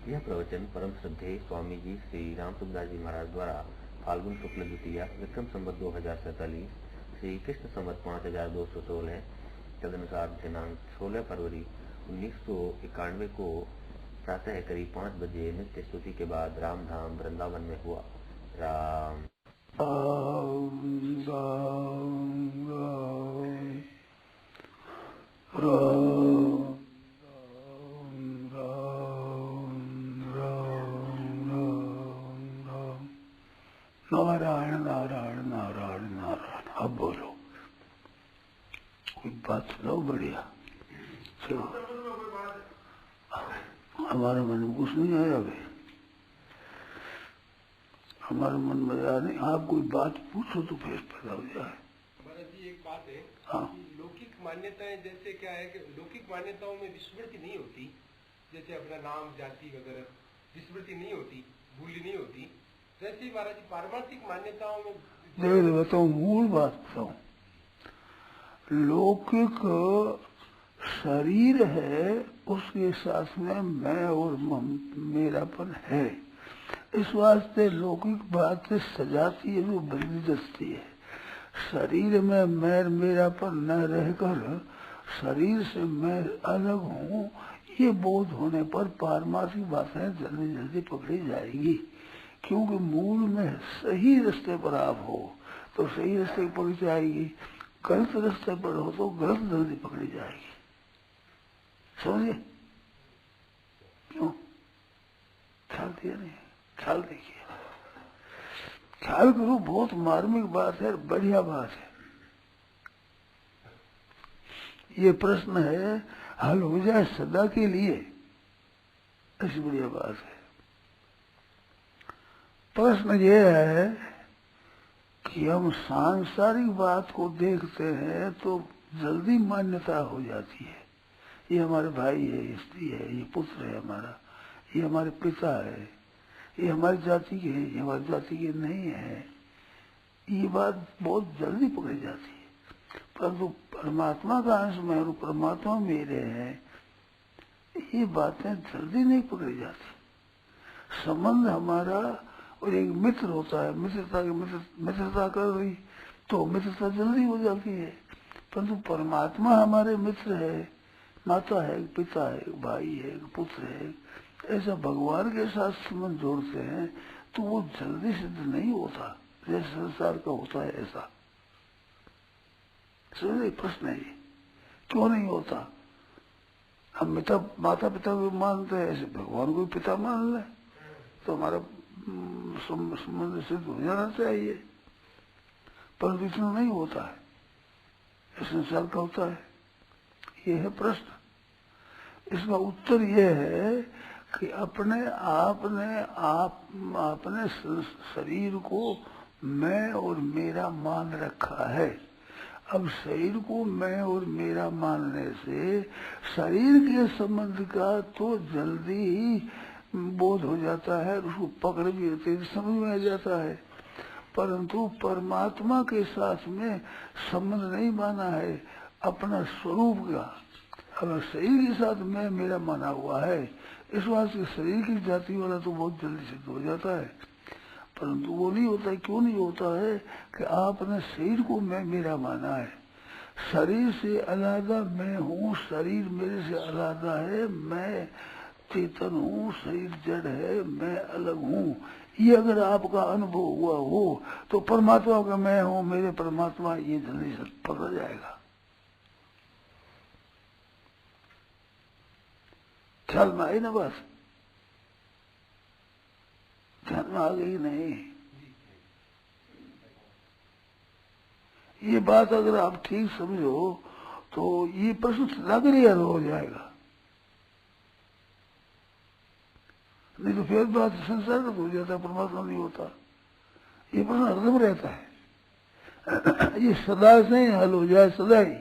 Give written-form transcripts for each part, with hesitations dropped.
यह प्रवचन परम श्रद्धेय स्वामी जी श्री रामसुखदास जी महाराज द्वारा फाल्गुन शुक्ल द्वितीया विक्रम संवत 2047 श्री कृष्ण संवत 5216 तदनुसार दिनांक 16 फरवरी 1991 को प्रातः करीब 5 बजे नित्य स्तुति के बाद रामधाम वृंदावन में हुआ। राम नारायण नारायण नारायण नारायण। अब बोलो, कोई बात सुनाओ बढ़िया। चलो, हमारे मन में कुछ नहीं आया अभी, हमारे मन में आया नहीं। आप कोई बात पूछो तो फिर पता हो जाए। महाराज जी एक बात है, हाँ, लौकिक मान्यताएं जैसे क्या है कि लौकिक मान्यताओं में विस्मृति नहीं होती, जैसे अपना नाम जाति वगैरह विस्मृति नहीं होती, भूली नहीं होती, वैसे ही महाराज जी पारमार्थिक मान्यताओं में देख बताऊँ, मूल बात बताऊँ। लौकिक शरीर है, उसके साथ में मैं और मेरापन है। इस वास्ते लौकिक बात सजाती है, जो बदली दस्ती है। शरीर में मैं मेरापन न रहकर शरीर से मैं अलग हूँ, ये बोध होने पर पारमार्थिक बातें जल्दी जल्दी पकड़ी जाएगी। क्योंकि मूल में सही रास्ते पर आप हो तो सही रास्ते पकड़ी जाएगी, गलत रास्ते पर हो तो गलत जल्दी पकड़ी जाएगी। समझे? क्यों ख्याल दिया नहीं? ख्याल देखिए, ख्याल करो, बहुत मार्मिक बात है, बढ़िया बात है। ये प्रश्न है, हल हो जाए सदा के लिए, ऐसी बढ़िया बात है। प्रश्न ये है कि हम सांसारिक बात को देखते हैं तो जल्दी मान्यता हो जाती है। ये हमारे भाई है, स्त्री है, ये पुत्र है हमारा, ये हमारे पिता है, ये हमारी जाति के है, ये हमारी जाति के नहीं है। ये बात बहुत जल्दी पकड़ी जाती है। परंतु परमात्मा का अंश में और परमात्मा मेरे हैं, ये बातें जल्दी नहीं पकड़ी जाती। संबंध हमारा और एक मित्र होता है, मित्रता कर रही तो मित्रता जल्दी हो जाती है। परंतु परमात्मा हमारे मित्र है, माता है, पिता है, भाई है, पुत्र है, ऐसा भगवान के साथ संबंध जोड़ते हैं तो वो जल्दी सिद्ध नहीं होता जैसे संसार का होता है। ऐसा समझे? प्रश्न है ये, क्यों नहीं होता? हम माता पिता को मानते हैं, ऐसे भगवान को भी पिता मान ले तो हमारा संबंध सिद्ध हो जाना चाहिए। परंतु इतना नहीं होता है, इस संसार का होता है। ये है प्रश्न। इसका उत्तर ये है कि अपने शरीर को मैं और मेरा मान रखा है। अब शरीर को मैं और मेरा मानने से शरीर के संबंध का तो जल्दी ही बोध हो जाता है, उसको पकड़ भी होते हैं, समझ में आ जाता है। परंतु परमात्मा के साथ में संबंध नहीं माना है अपना स्वरूप का। अगर शरीर के साथ मैं मेरा माना हुआ है, इस वास्ते शरीर की जाति वाला तो बहुत जल्दी सिद्ध हो जाता है। परंतु वो नहीं होता है। क्यों नहीं होता है? कि आपने शरीर को मैं मेरा माना है। शरीर से अलग मैं हूँ, शरीर मेरे से अलग है, मैं चेतन हूँ, शरीर जड़ है, मैं अलग हूँ। ये अगर आपका अनुभव हुआ हो तो परमात्मा का मैं हूँ, मेरे परमात्मा, ये जल्दी से पकड़ जाएगा। ख्याल में आई ना बात? ख्याल में आ गई नहीं? ये बात अगर आप ठीक समझो तो ये प्रश्न सदा के लिए हल हो जाएगा। नहीं तो फिर बात संसार का हो जाता है, परमात्मा नहीं होता। ये प्रश्न हरदम रहता है। ये सदा से हल हो जाए, सदा ही।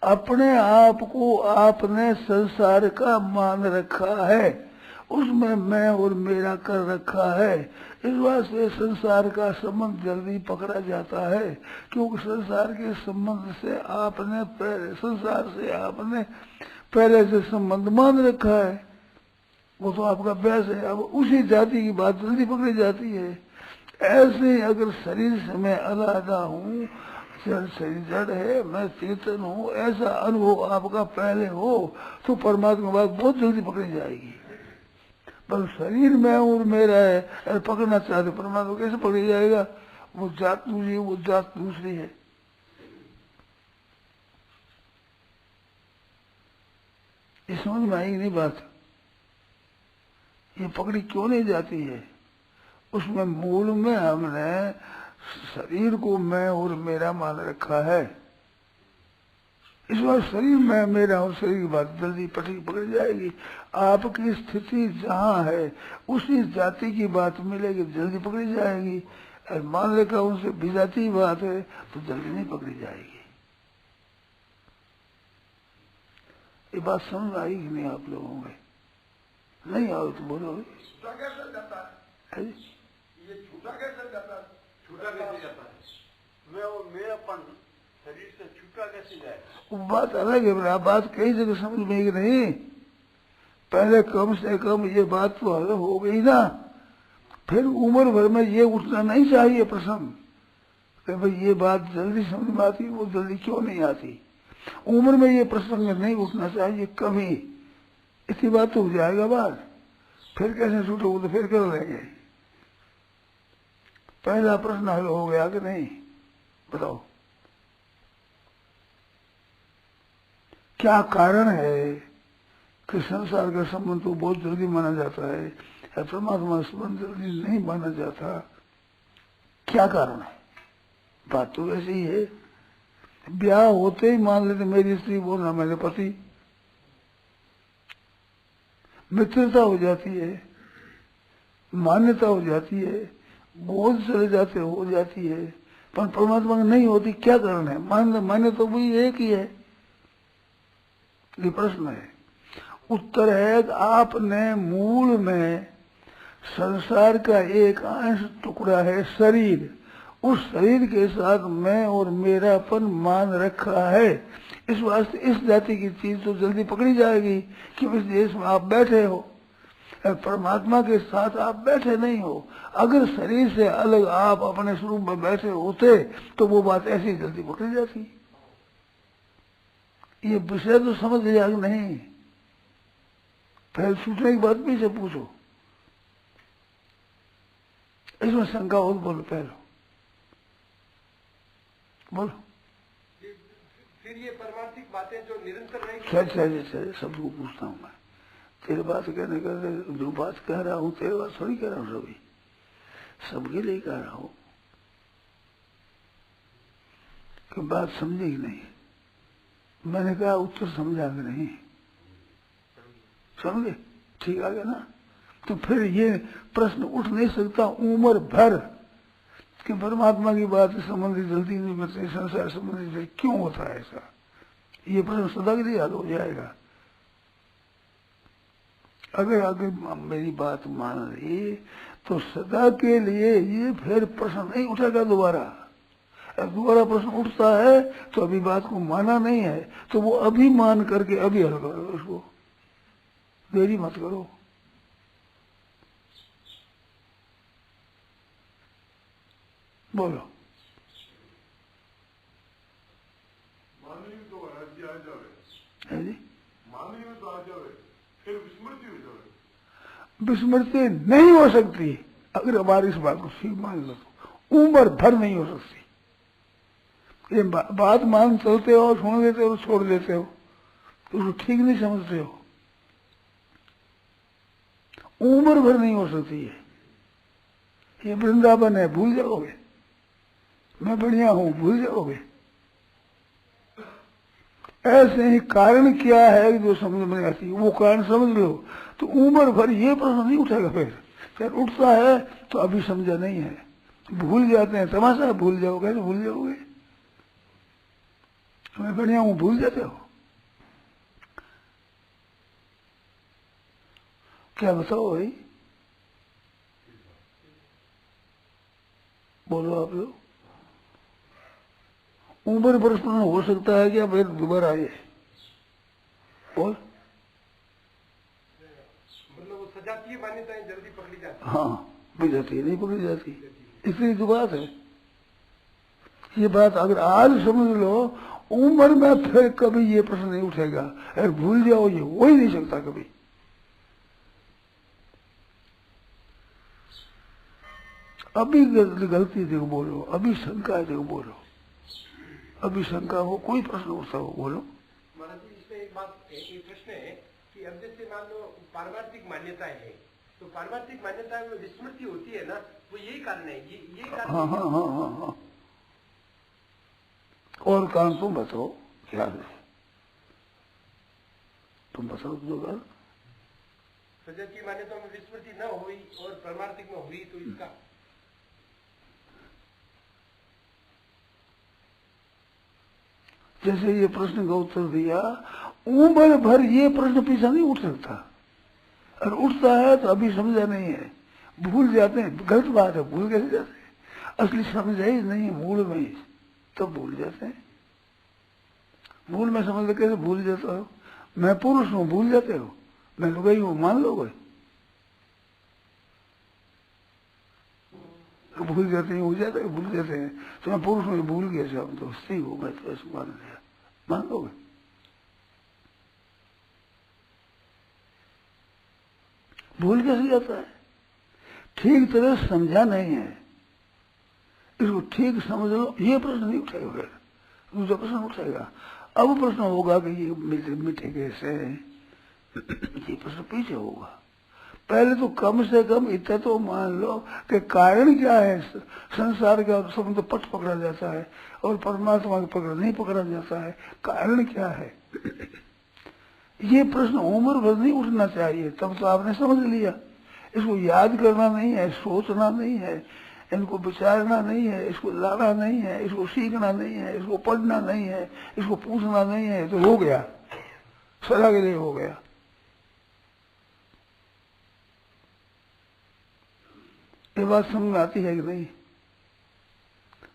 अपने आप को आपने संसार का मान रखा है, उसमें मैं और मेरा कर रखा है। इस वास्ते संसार का संबंध जल्दी पकड़ा जाता है, क्योंकि संसार के संबंध से आपने पहले, संसार से आपने पहले से संबंध मान रखा है। वो तो आपका अभ्यास है। अब उसी जाति की बात जल्दी पकड़ी जाती है। ऐसे अगर शरीर से मैं अलग हूँ, शरीर जड़ है, मैं चेतन हूँ, ऐसा अनुभव आपका पहले हो तो परमात्मा बात बहुत जल्दी पकड़ी जाएगी। पर शरीर मैं और मेरा है, अरे पकड़ना चाहते परमात्मा कैसे पकड़ी जाएगा? वो जात दूसरी, वो जात दूसरी है। ये समझ में आएगी नहीं बात? ये पकड़ी क्यों नहीं जाती है? उसमें मूल में हमने शरीर को मैं और मेरा मान रखा है। इस बार शरीर मैं मेरा और शरीर की बात जल्दी पकड़ जाएगी। आपकी स्थिति जहाँ है उसी जाति की बात मिलेगी, जल्दी पकड़ी जाएगी। और मान रखा उनसे विजाती बात है तो जल्दी नहीं पकड़ी जाएगी। ये बात समझ आई कि नहीं आप लोगों में? नहीं आओ तो बोलो। छूटा कैसे जाता है? ये छूटा कैसे जाता है? छूटा कैसे जाता है? मैं और मेरापन शरीर से छूटा कैसे जाए? वो बात अलग है। बात कई जगह समझ में नहीं। पहले कम से कम ये बात तो हल हो गई ना। फिर उम्र भर में ये उठना नहीं चाहिए प्रसंग कि भाई ये बात जल्दी समझ में आती, वो जल्दी क्यों नहीं आती। उम्र में ये प्रसंग नहीं उठना चाहिए कभी। इसी बात तो हो जाएगा बात। फिर कैसे छूटो तो फिर कर लेंगे। पहला प्रश्न हल हो गया कि नहीं? बताओ क्या कारण है कि संसार का संबंध तो बहुत जल्दी माना जाता है, परमात्मा संबंध जल्दी नहीं माना जाता? क्या कारण है? बात तो वैसे ही है। ब्याह होते ही मान लेते मेरी स्त्री बोलना मेरे पति, मित्रता हो जाती है, मान्यता हो जाती है, बोझ चले जाते हो जाती है, पर परमात्मा की नहीं होती। क्या कारण है? मान्य तो वही एक ही है। ये प्रश्न है। उत्तर है कि आपने मूल में संसार का एक अंश टुकड़ा है शरीर, उस शरीर के साथ मैं और मेरापन मान रखा है। इस वास्ते इस जाति की चीज तो जल्दी पकड़ी जाएगी कि इस देश में आप बैठे हो, परमात्मा के साथ आप बैठे नहीं हो। अगर शरीर से अलग आप अपने स्वरूप में बैठे होते तो वो बात ऐसी जल्दी पकड़ी जाती। ये विषय तो समझ लिया कि नहीं? फिर सूचने की बात भी से पूछो। इसमें शंका हो तो बोलो। पहले बोलो। फिर ये परमार्थिक बातें जो निरंतर रहेंगी। सबको पूछता हूँ मैं। तेरे बात कहने का जो बात कह रहा हूँ तेरे बात थोड़ी कह रहा हूँ, सभी सबके लिए कह रहा हूँ कि बात समझे कि नहीं। मैंने कहा उत्तर समझा कि नहीं? समझे? ठीक आ गया ना? तो फिर ये प्रश्न उठ नहीं सकता उम्र भर कि परमात्मा की बात संबंधी जल्दी नहीं मिलती, संसार संबंधी क्यों होता है ऐसा। ये प्रश्न सदा के लिए हल हो जाएगा। अगर मेरी बात मान ली तो सदा के लिए ये फिर प्रश्न नहीं उठेगा दोबारा। दोबारा प्रश्न उठता है तो अभी बात को माना नहीं है तो वो अभी मान करके अभी हल करो उसको, देरी मत करो। बोलो। मानवी तो राज्य आ जावे, है जी? मानवी में तो आ जावे, फिर विस्मृति हो जावे। विस्मृति नहीं हो सकती अगर हमारी इस बात को ठीक मान लो तो उम्र भर नहीं हो सकती। ये बात मान चलते हो, सुन देते हो, छोड़ देते हो तो उसको ठीक नहीं समझते हो। उम्र भर नहीं हो सकती है। ये वृंदावन है, भूल जाओगे। मैं बढ़िया हूं, भूल जाओगे। ऐसे ही कारण क्या है जो समझ में आती है, वो कारण समझ लो तो उम्र भर ये प्रश्न नहीं उठेगा। फिर उठता है तो अभी समझा नहीं है, भूल जाते हैं। तमाशा भूल जाओगे तो भूल जाओगे। मैं बढ़िया हूं, भूल जाते हो। क्या बताओ भाई? बोलो आप लोग। उम्र पर प्रश्न हो सकता है क्या? फिर दोबारा आए बोल। मतलब वो सजातीय मान्यताएं जल्दी पकड़ी जाती है। हाँ जाती नहीं पकड़ी जाती, इसलिए तो बात है। ये बात अगर आज समझ लो, उम्र में फिर कभी ये प्रश्न नहीं उठेगा। अगर भूल जाओ ये हो ही नहीं सकता कभी। अभी गलती देखो बोलो, अभी शंका है देखो बोलो, अभी शंका हो, कोई प्रश्न उठता हो बोलो। महाराज जी इसमें एक प्रश्न है कि अब जैसे मान लो पारमार्थिक मान्यताएं है, तो पारमार्थिक मान्यताएं में विस्मृति होती है ना, वो यही कारण है, ये कारण। हाँ हाँ हाँ हाँ हाँ। और कारण तुम बताओ क्या है, तुम बताओ जो कारण। सजातीय मान्यताओं में विस्मृति न हुई और पारमार्थिक में हुई, तो इसका जैसे ये प्रश्न का उत्तर दिया, उम्र भर ये प्रश्न पीछा नहीं उठ सकता, और उठता है तो अभी समझा नहीं है, भूल जाते हैं। गलत बात है, भूल कैसे जाते हैं, असली समझा ही नहीं मूल में ही, तब भूल जाते हैं। मूल में समझ ले कैसे भूल जाता हो। मैं पुरुष हूँ भूल जाते हो, मैं लुगाई हूँ मान लोगे, तो भूल जाते हैं, हो जाते हैं, भूल जाते हैं। तो मैं पुरुष हूँ भूल गया सब, तो स्त्री हूँ मैं तो ऐसे मान लिया, मान लोगे। भूल कैसे जाता है, ठीक तरह समझा नहीं है, इसको ठीक समझ लो, ये प्रश्न नहीं उठेगा। फिर दूसरा प्रश्न उठेगा, अब प्रश्न होगा कि ये मीठे कैसे, ये प्रश्न पीछे होगा। पहले तो कम से कम इतना तो मान लो कि कारण क्या है, संसार का सब तो पट पकड़ा जाता है और परमात्मा को पकड़ा नहीं पकड़ा जाता है, कारण क्या है। ये प्रश्न उम्र भर नहीं उठना चाहिए, तब तो आपने समझ लिया। इसको याद करना नहीं है, सोचना नहीं है, इनको विचारना नहीं है, इसको लाना नहीं है, इसको सीखना नहीं है, इसको पढ़ना नहीं है, इसको पूछना नहीं है, तो हो गया, सदा के लिए हो गया। ये बात समझ में आती है कि नहीं,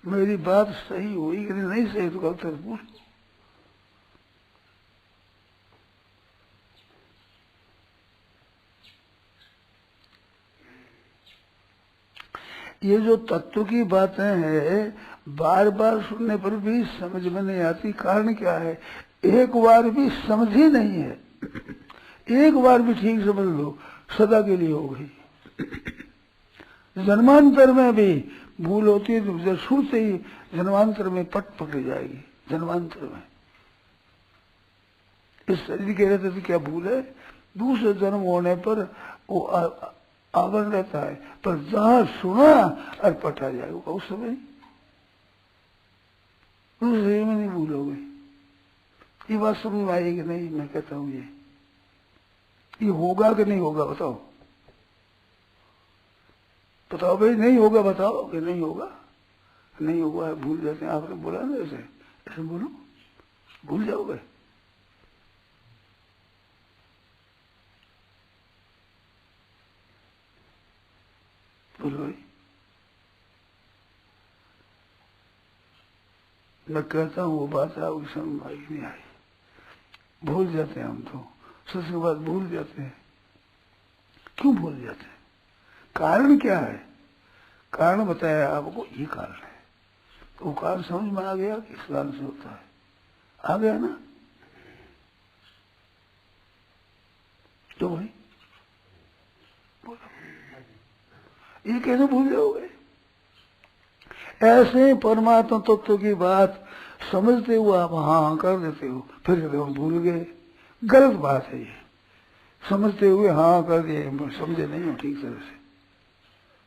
मेरी बात सही हुई कि नहीं सही, तो गलत पूछ। ये जो तत्व की बातें हैं बार बार सुनने पर भी समझ में नहीं आती, कारण क्या है, एक बार भी समझ ही नहीं है। एक बार भी ठीक समझ लो, सदा के लिए हो गई। जन्मांतर में भी भूल होती है, तो शुरू से ही जन्मांतर में पट पकड़ी जाएगी। जन्मांतर में इस शरीर के रहते तो क्या भूल है, दूसरे जन्म होने पर वो आवरण रहता है, पर जहां सुना और पट आ जाएगा उस समय, दूसरे में नहीं भूल हो गई। ये बात समझ में आएगी नहीं, मैं कहता हूँ ये होगा कि नहीं होगा, बताओ बताओ भाई, नहीं होगा बताओ कि नहीं होगा। नहीं होगा, भूल जाते हैं। आपने बोला ना ऐसे, ऐसे बोलो, भूल जाओगे। बोलो भाई, मैं कहता हूँ वो बात आपकी समझ आई नहीं आई, भूल जाते हैं हम तो, सच के बाद भूल जाते हैं। क्यों भूल जाते हैं, कारण क्या है, कारण बताया आपको, ये कारण है। तो वो कारण समझ में आ गया कि इस कारण से होता है, आ गया ना। तो भाई ये कैसे भूल जाओगे। ऐसे परमात्मा तत्व की बात समझते हुए आप हाँ कर देते हो, फिर कहते हो भूल गए। गलत बात है ये, समझते हुए हाँ कर दिए, समझे नहीं हो ठीक तरह से,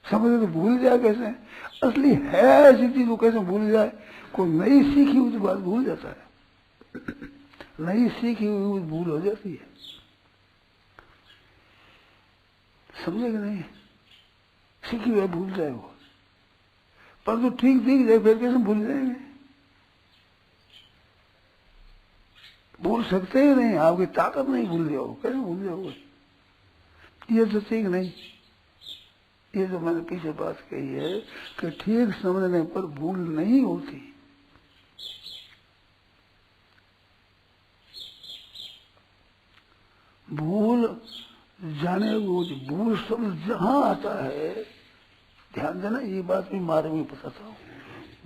समझे तो भूल जाए कैसे। असली है ऐसी चीज को कैसे भूल जाए, कोई नई सीखी हुई बात भूल जाता है, नई सीखी हुई भूल हो जाती है, समझे कि नहीं। सीखी हुई भूल जाए वो, पर तो ठीक दिख जाए फिर कैसे भूल जाएंगे, भूल सकते ही नहीं, आपकी ताकत नहीं, भूल जाओ कैसे भूल जाओगे। ये तो ठीक नहीं। ये जो मैंने पीछे बात कही है कि ठीक समझने पर भूल नहीं होती। भूल जाने वो भूल शब्द जहाँ आता है, ध्यान देना, ये बात भी मार्ग में बताता हूँ।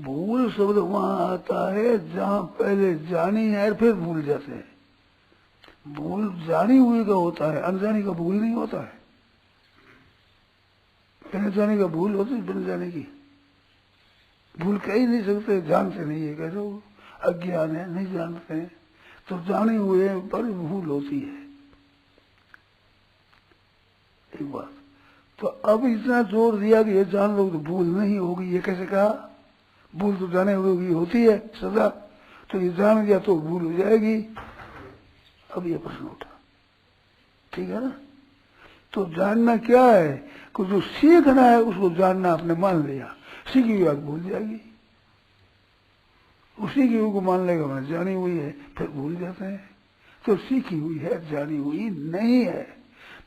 भूल शब्द वहाँ आता है जहाँ पहले जानी है फिर भूल जाते हैं। भूल जानी हुई का होता है, अनजानी का भूल नहीं होता है। बिना जाने का भूल होती है, बिना जाने की भूल कह ही नहीं सकते, जानते नहीं है, कैसे वो अज्ञान है, नहीं जानते हैं, तो जाने हुए पर भूल होती है। एक बात तो अब इतना जोर दिया कि ये जान लो तो भूल नहीं होगी, ये कैसे कहा? भूल तो जाने हुए होती है सदा, तो ये जान गया तो भूल हो जाएगी। अब ये प्रश्न उठा, ठीक है ना? तो जानना क्या है कि जो सीखना है उसको जानना आपने मान लिया, सीखी हुई बात भूल जाएगी। उसी की को मान लेगा मैंने जानी हुई है, फिर भूल जाते हैं। तो सीखी हुई है, जानी हुई नहीं है।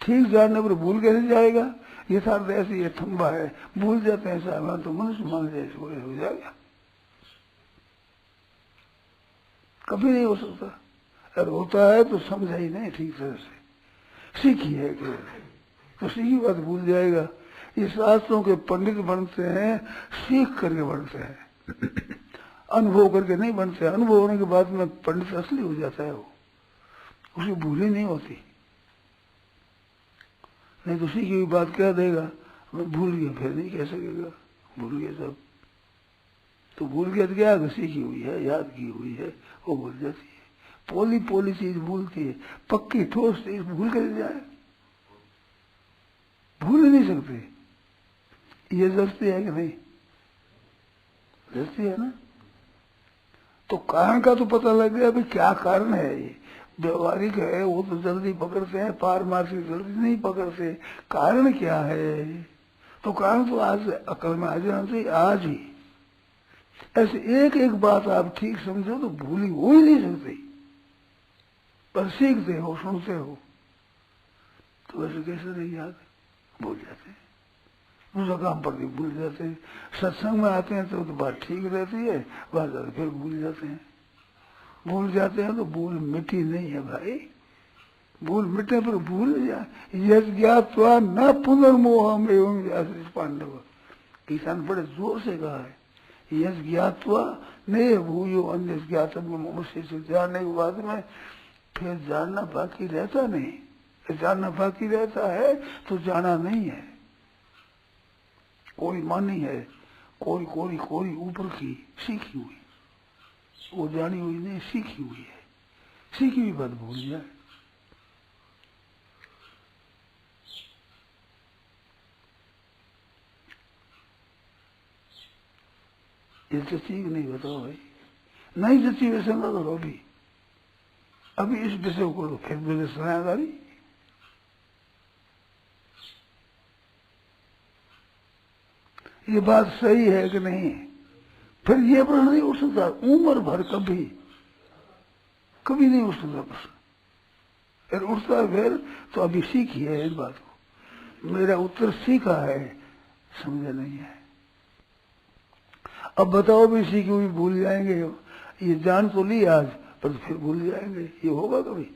ठीक जानने पर भूल कैसे जाएगा? यथार्थ ऐसे ये थम्बा है, भूल जाते हैं साहब, तो मनुष्य मान जाए हो जाएगा, कभी नहीं हो सकता। अगर होता है तो समझा ही नहीं ठीक तरह से, सीखी है कि तो सीखी बात भूल जाएगा। ये शास्त्रों के पंडित बनते हैं, सीख करके बनते हैं, अनुभव करके नहीं बनते। अनुभव होने के बाद में पंडित असली हो जाता है, वो उसे भूल ही नहीं होती। नहीं तो सीखी हुई बात क्या देगा, मैं भूल गया, फिर नहीं कह सकेगा भूल गया सब। तो भूल गया तो क्या है, सीखी हुई है, याद की हुई है, वो भूल जाती है। पोली पोली चीज भूलती है, पक्की ठोस चीज भूल कर जाए, भूल नहीं सकते। ये जस्ती है कि नहीं? जस्ती है ना? तो कारण का तो पता लग गया भाई क्या कारण है। ये व्यवहारिक है, वो तो जल्दी पकड़ते हैं, पारमार्थिक जल्दी नहीं पकड़ते। कारण क्या है? तो कारण तो आज अकल में आ जाना चाहिए, आज ही। ऐसे एक एक बात आप ठीक समझो तो भूली हो ही नहीं सकती, पर सीखते हो, सुनते हो, तो वैसे कैसे नहीं याद, भूल जाते हैं। दूसरा काम पर भी भूल जाते हैं। सत्संग में आते हैं तो बात ठीक रहती है, बात जाते फिर भूल जाते हैं। भूल जाते हैं तो भूल मिटी नहीं है भाई, भूल मिटने पर भूल जाए। यद ज्ञात्वा न पुनर्मोहम एवं पांडव, किसान बड़े जोर से कहा है, यद ज्ञात्वा नहीं भूयो अन्य ज्ञातम मनुष्य से, जानने के बाद में फिर जानना बाकी रहता नहीं। जानना बाकी रहता है तो जाना नहीं है। कोई मानी है, कोई कोई कोई ऊपर की सीखी हुई, वो जानी हुई नहीं, सीखी हुई है। सीखी हुई बात भूल जाए। ये तो ठीक नहीं, बताओ भाई, नहीं जची वैसे ना करो। अभी इस विषय को करो, फिर मेरे सलाहदारी। ये बात सही है कि नहीं, फिर ये प्रश्न नहीं उठ सकता उम्र भर, कभी कभी नहीं उठ सकता प्रश्न। फिर उठता है फिर तो अभी सीखी है इस बात को, मेरा उत्तर सीखा है, समझा नहीं है। अब बताओ भी सीखी हुई भूल जाएंगे, ये जान तो ली आज, पर फिर भूल जाएंगे, ये होगा कभी?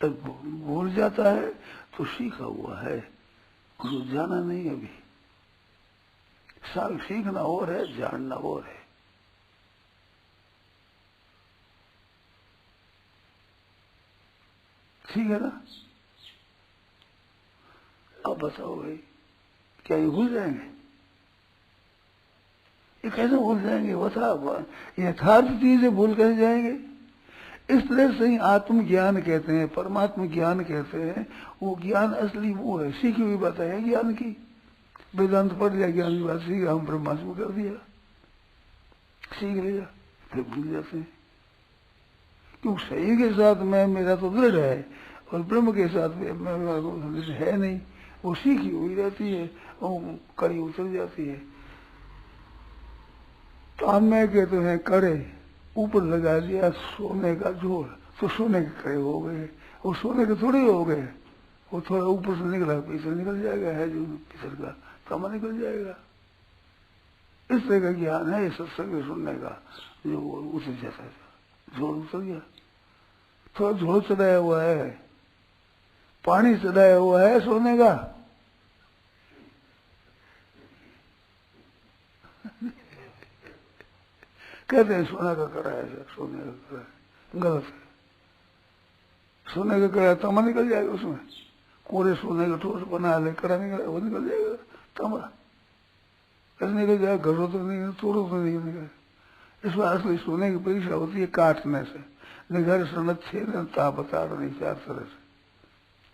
भूल जाता है तो सीखा हुआ है, उसको जाना नहीं। अभी साल सीखना और है, जानना और है। ठीक है ना? अब बताओ भाई, क्या ये भूल जाएंगे? ये कैसे भूल जाएंगे? बता, यथार्थ चीजें भूल कैसे जाएंगे? इस तरह से ही आत्मज्ञान कहते हैं, परमात्मा ज्ञान कहते हैं। वो ज्ञान असली वो है, सीखी हुई बात है ज्ञान की। वेदांत पढ़ लिया, ज्ञान की बात सीखा, हम ब्रह्मास्म कर दिया, सीख लिया, फिर भूल जाते हैं। क्योंकि शरीर के साथ मैं, मेरा तो दृढ़ है, और ब्रह्म के साथ मेरा है नहीं, वो सीखी हुई रहती है, वो कड़ी उतर जाती है। तो हम मैं कहते हैं करे, ऊपर लगा दिया सोने का जोर, तो सोने के कड़े हो गए। वो सोने के थोड़े हो गए, वो थोड़ा ऊपर से निकला, पीछे निकल जाएगा, है जो पिछड़ का तमा निकल जाएगा। इस तरह का ज्ञान है, सत्संग सुनने का, जो उतर जाता है, जोर उतर गया। थोड़ा झोल चढ़ाया हुआ है, पानी चढ़ाया हुआ है सोने का। कहते हैं सोना का कड़ा है सर, सोने का कड़ा है, गलत है। सोने का कड़ा तांबा निकल जाएगा उसमें, कोरे सोने का ठोस बना ले, कड़ा निकल, वो निकल जाएगा तांबा, कैसे निकल जाएगा? घरों तो नहीं, तोड़ो तो नहीं निकल। इस बात से सोने की परीक्षा होती है काटने से, घर सनत छेद ताप बता नहीं, चार तरह से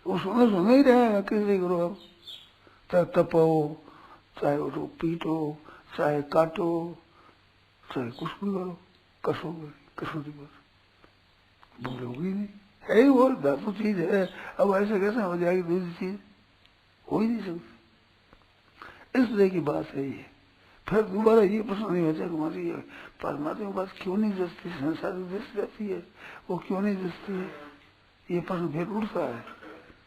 वो सोना सोना ही रहेगा। कैसे करो आप, चाहे तपो, चाहे उसको पीटो, चाहे काटो, चाहे कुछ भी करो, कसोटी बस भूल होगी नहीं, है ही वो धातु चीज है। अब ऐसे कैसे हो जाएगी दूसरी चीज, हो ही नहीं सकती। इस तरह की बात है ये। फिर दोबारा ये प्रश्न नहीं बचा कि हमारी परमात्मा की बात क्यों नहीं जचती, संसार की दृष्टि जाती है, वो क्यों नहीं जचती है, ये प्रश्न फिर उठता है।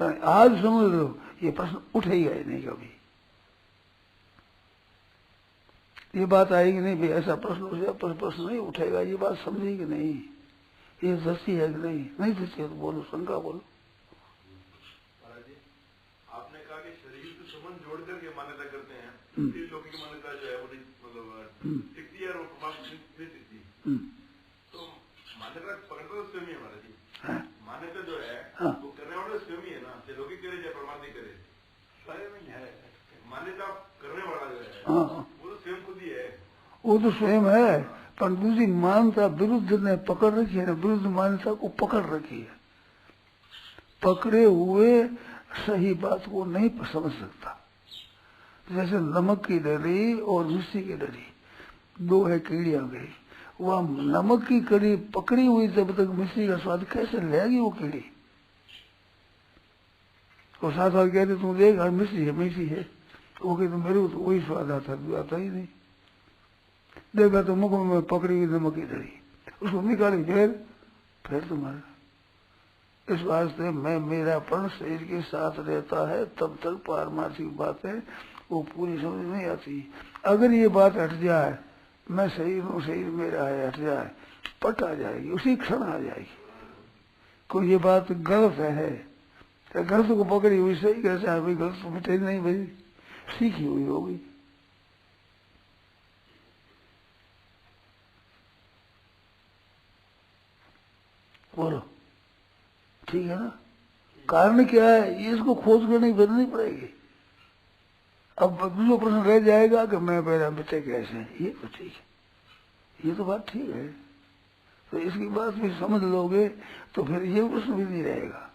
पर आज समझ लो ये प्रश्न उठेगा ही नहीं कभी। ये बात आएगी नहीं भाई ऐसा प्रश्न नहीं उठेगा, ये बात समझेगी नहीं, ये जची है कि नहीं जची है तो बोलो, शंका बोलो। आपने कहा कि शरीर से संबंध जोड़ करके मान्यता करते हैं, लोगों की मान्यता जो है वो मतलब टिकती है और नहीं टिकती। तो मान्यता पकड़ता तो स्वयं ही हमारा जी, मान्यता जो है वो करने वाला स्वयं ही है ना, लौकिक करे या परमात्मा करे, स्वयं ही है। मान्यता करने वाला जो है वो तो स्वयं खुद ही है, वो तो स्वयं है, पर दूसरी मान्यता विरुद्ध ने पकड़ रखी है ना, विरुद्ध मान्यता को पकड़ रखी है। पकड़े हुए सही बात को नहीं समझ सकता। जैसे नमक की डरी और मिर्ची की डरी, दो है कीड़ियां गई, वह नमक की कड़ी पकड़ी हुई जब तक मिर्ची का स्वाद कैसे लेगी वो कीड़ी, और साथ साथ कहते तुम देख मिर्ची है मीठी है, तो वो कहते मेरे को तो वही स्वाद आता ही नहीं। देखा तो मुख में पकड़ी हुई नमक की डरी, उसको निकाली फिर तुम्हारा। इस वास्ते मैं मेरापन शरीर के साथ रहता है तब तक पारमार्थिक बात है वो पूरी समझ नहीं आती। अगर ये बात हट जाए, मैं शरीर हूँ शरीर मेरा है, हट जाए, पट आ जाएगी, उसी क्षण आ जाएगी। कोई ये बात गलत है, तो गलत को पकड़ी हुई सही कैसे है भाई, गलत तो मिटे नहीं भाई, सीखी हुई होगी। बोलो ठीक है ना, कारण क्या है ये इसको खोज करने की जरूरत नहीं पड़ेगी। अब दूसरा प्रश्न रह जाएगा कि मैं मेरा बच्चे कैसे हैं, ये तो ठीक है, ये तो बात ठीक है, तो इसकी बात भी समझ लोगे तो फिर ये प्रश्न भी नहीं रहेगा।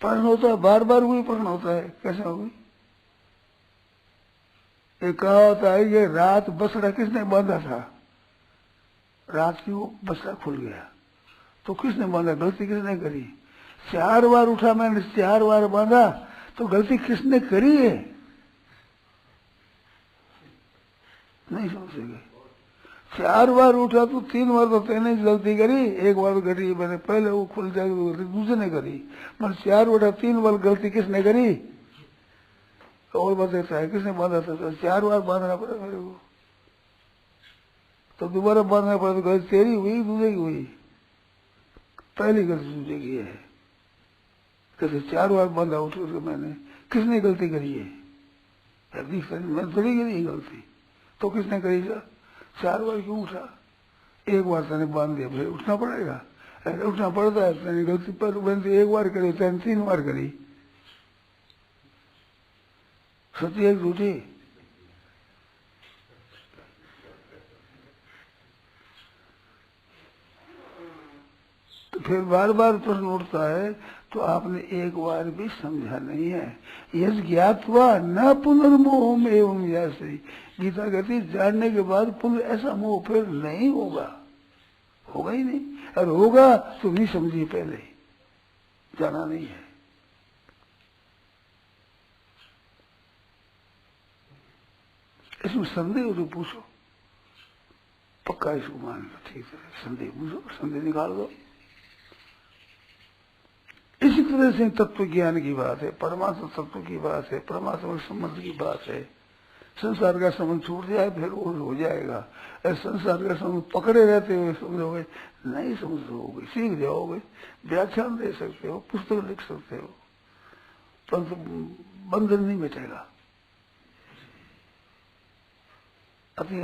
प्रश्न होता है बार बार वही प्रश्न होता है, कैसे होगी? एक कहा होता है ये रात बसड़ा किसने बांधा था, रात की वो बसड़ा खुल गया तो किसने बांधा, गलती किसने करी? 4 बार उठा मैंने, 4 बार बांधा, तो गलती किसने करी है? नहीं समझ सके। 4 बार उठा तो 3 बार तो तेने गलती करी, 1 बार करी मैंने, पहले वो खुल जाएगी तो गलती दूसरे ने करी, मतलब 4 उठा 3 बार गलती किसने करी? और बताता है किसने बांधा था, तो 4 बार बांधना पड़ा मेरे को, तो दोबारा बांधना पड़ा, तो गलती तेरी हुई दूसरे की हुई, पहली गलती दूसरे की है। कैसे 4 बार बांधा उठ करके मैंने, किसने गलती करी है? मैं थोड़ी करी गलती, तो किसने करी? 4 बार क्यों उठा? 1 बार तेने बांध दिया, फिर उठना पड़ेगा, उठना पड़ता है। तेने गलती पर मैंने 1 बार करी, तेने 3 बार करी, सच्ची है झूठी? तो फिर बार बार प्रश्न उठता है, तो आपने 1 बार भी समझा नहीं है। यस ज्ञातवा न पुनर्मोह में एवं यासी, गीता कहती जानने के बाद पुनः ऐसा मोह फिर नहीं होगा, होगा ही नहीं, और होगा तो नहीं समझी, पहले जाना नहीं है। इसमें संदेह हो तो पूछो, पक्का इसको मान लो, ठीक है, संदेह पूछो, संदेह निकाल दो। इसी तरह से तत्व ज्ञान की बात है, परमात्मा तत्व की बात है, परमात्मा के संबंध की बात है, संसार का संबंध छूट जाए फिर और हो जाएगा। संसार का संबंध पकड़े रहते हुए समझोगे नहीं समझोगे, सीख जाओगे, व्याख्यान दे सकते हो, पुस्तक लिख सकते हो, परंतु बंधन नहीं मिटेगा। अपनी